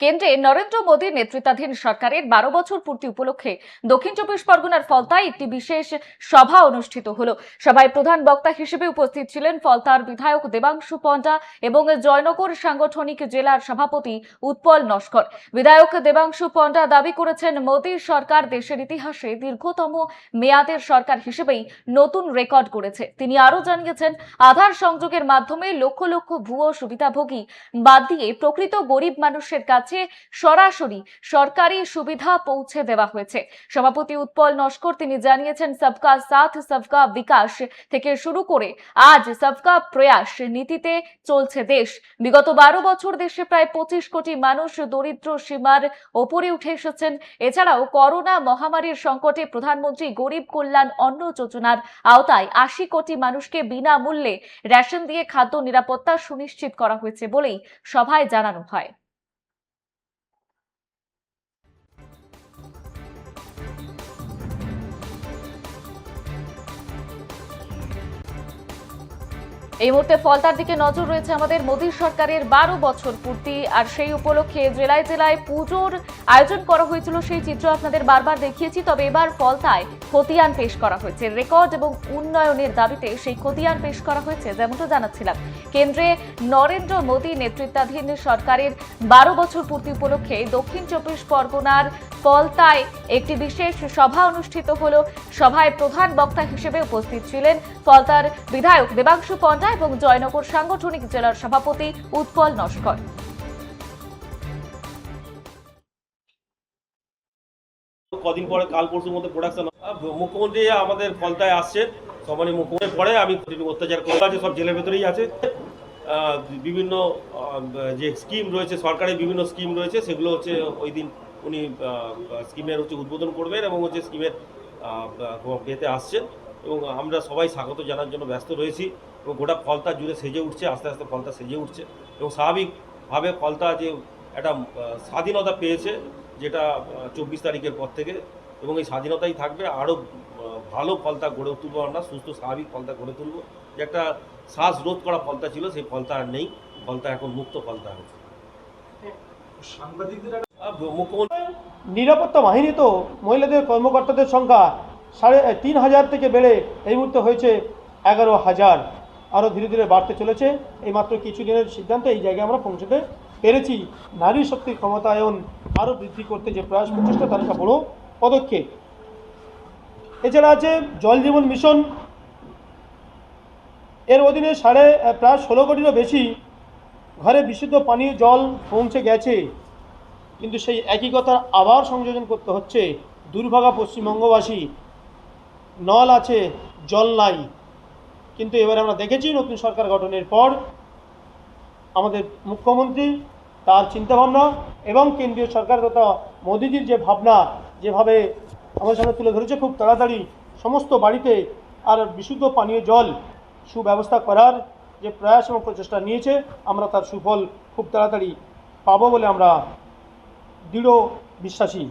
কেন্দ্রে নরেন্দ্র মোদীর নেতৃত্বাধীন সরকারের 12 বছর পূর্তি উপলক্ষে দক্ষিণ চব্বিশ পরগনার ফলতায় একটি বিশেষ সভা অনুষ্ঠিত হলো। সভায় প্রধান বক্তা হিসেবে উপস্থিত ছিলেন ফলতার বিধায়ক দেবাংশু পণ্ডা এবং জয়নগর সাংগঠনিক জেলার সভাপতি উৎপল নস্কর। বিধায়ক দেবাংশু পণ্ডা দাবি করেছেন, মোদী সরকার দেশের ইতিহাসে দীর্ঘতম মেয়াদের সরকার হিসেবেই নতুন রেকর্ড করেছে। তিনি আরো জানিয়েছেন, আধার সংযোগের মাধ্যমে লক্ষ লক্ষ ভুয়ো সুবিধাভোগী বাদ দিয়ে প্রকৃত গরিব মানুষের কাছে সরাসরি সরকারি সুবিধা পৌঁছে দেওয়া হয়েছে। সভাপতি উৎপল নস্কর তিনি জানিয়েছেন, সবকা সাথ সবকা বিকাশ থেকে শুরু করে আজ সবকা প্রয়াস নীতিতে চলছে দেশ। বিগত 12 বছর দেশে প্রায় 25 কোটি মানুষ দরিদ্র সীমার ওপরে উঠে এসেছেন। এছাড়াও করোনা মহামারীর সংকটে প্রধানমন্ত্রী গরিব কল্যাণ অন্ন যোজনার আওতায় 80 কোটি মানুষকে বিনামূল্যে রেশন দিয়ে খাদ্য নিরাপত্তা সুনিশ্চিত করা হয়েছে বলেই সভায় জানানো হয়। এই মুহূর্তে ফলতার দিকে নজর রয়েছে আমাদের। মোদী সরকারের 12 বছর পূর্তি, আর সেই উপলক্ষে জেলায় জেলায় পুজোর আয়োজন করা হয়েছিল, সেই চিত্র আপনাদের বারবার দেখিয়েছি। তবে এবার ফলতায় খতিয়ান পেশ করা হয়েছে। রেকর্ড এবং উন্নয়নের দাবিতে সেই খতিয়ান পেশ করা হয়েছে। যেমনটা জানাচ্ছিলাম, কেন্দ্রে নরেন্দ্র মোদী নেতৃত্বাধীন সরকারের 12 বছর পূর্তি উপলক্ষে দক্ষিণ চব্বিশ পরগনার ফলতায় একটি বিশেষ সভা অনুষ্ঠিত হলো। সভায় প্রধান বক্তা হিসেবে উপস্থিত ছিলেন ফলতার বিধায়ক দেবাংশু পণ্ডা এবং জয়নগর সাংগঠনিক জেলার সভাপতি উৎপল নস্কর। কদিন পরে কাল পরশুর মধ্যে প্রোডাকশন মুখ্যমন্ত্রী আমাদের ফলতায় আসছে। সম্মানীয় মুখ্যমন্ত্রী পরে আমি অত্যাচার করে আছে সব জেলের ভেতরেই আছে। বিভিন্ন যে স্কিম রয়েছে, সরকারি বিভিন্ন স্কিম রয়েছে, সেগুলো হচ্ছে ওই দিন উনি স্কিমের উদ্বোধন করবেন এবং স্কিমের পেতে আসছেন এবং আমরা সবাই স্বাগত জানার জন্য ব্যস্ত রয়েছি এবং গোটা ফলতা জুড়ে সেজে উঠছে, আস্তে আস্তে ফলতা সেজে উঠছে এবং স্বাভাবিকভাবে ফলতা যে একটা স্বাধীনতা পেয়েছে, যেটা 24 তারিখের পর থেকে, এবং এই স্বাধীনতাই থাকবে। আরও ভালো ফলতা গড়ে তুলবো আমরা, সুস্থ স্বাভাবিক ফলতা গড়ে তুলবো। যে একটা শ্বাস রোধ করা ফলতা ছিল, সেই ফলতা আর নেই, ফলতা এখন মুক্ত ফলতা হয়েছে। মুখ্যমন্ত্রী নিরাপত্তা বাহিনী তো মহিলাদের কর্মকর্তাদের সংখ্যা 3,500 থেকে বেড়ে এই মুহূর্তে হয়েছে 11,000। আরও ধীরে ধীরে বাড়তে চলেছে। এই মাত্র কিছুদিনের সিদ্ধান্তে এই জায়গায় আমরা পৌঁছতে পেরেছি। নারী শক্তির ক্ষমতায়ন আরও বৃদ্ধি করতে যে প্রয়াস প্রচেষ্টা, তার একটা বড় পদক্ষেপ। এছাড়া আছে জল জীবন মিশন, এর অধীনে প্রায় 16 কোটিরও বেশি ঘরে বিশুদ্ধ পানীয় জল পৌঁছে গেছে। কিন্তু সেই একই কথা আবার সংযোজন করতে হচ্ছে। দুর্ভাগা পশ্চিমবঙ্গবাসী, নল আছে জল নাই। কিন্তু এবারে আমরা দেখেছি নতুন সরকার গঠনের পর আমাদের মুখ্যমন্ত্রী তার চিন্তাভাবনা এবং কেন্দ্রীয় সরকার তথা মোদীজির যে ভাবনা, যেভাবে আমাদের সামনে তুলে ধরেছে, খুব তাড়াতাড়ি সমস্ত বাড়িতে আর বিশুদ্ধ পানীয় জল সুব্যবস্থা করার যে প্রয়াস এবং প্রচেষ্টা নিয়েছে, আমরা তার সুফল খুব তাড়াতাড়ি পাবো বলে আমরা দৃঢ় বিশ্বাসী।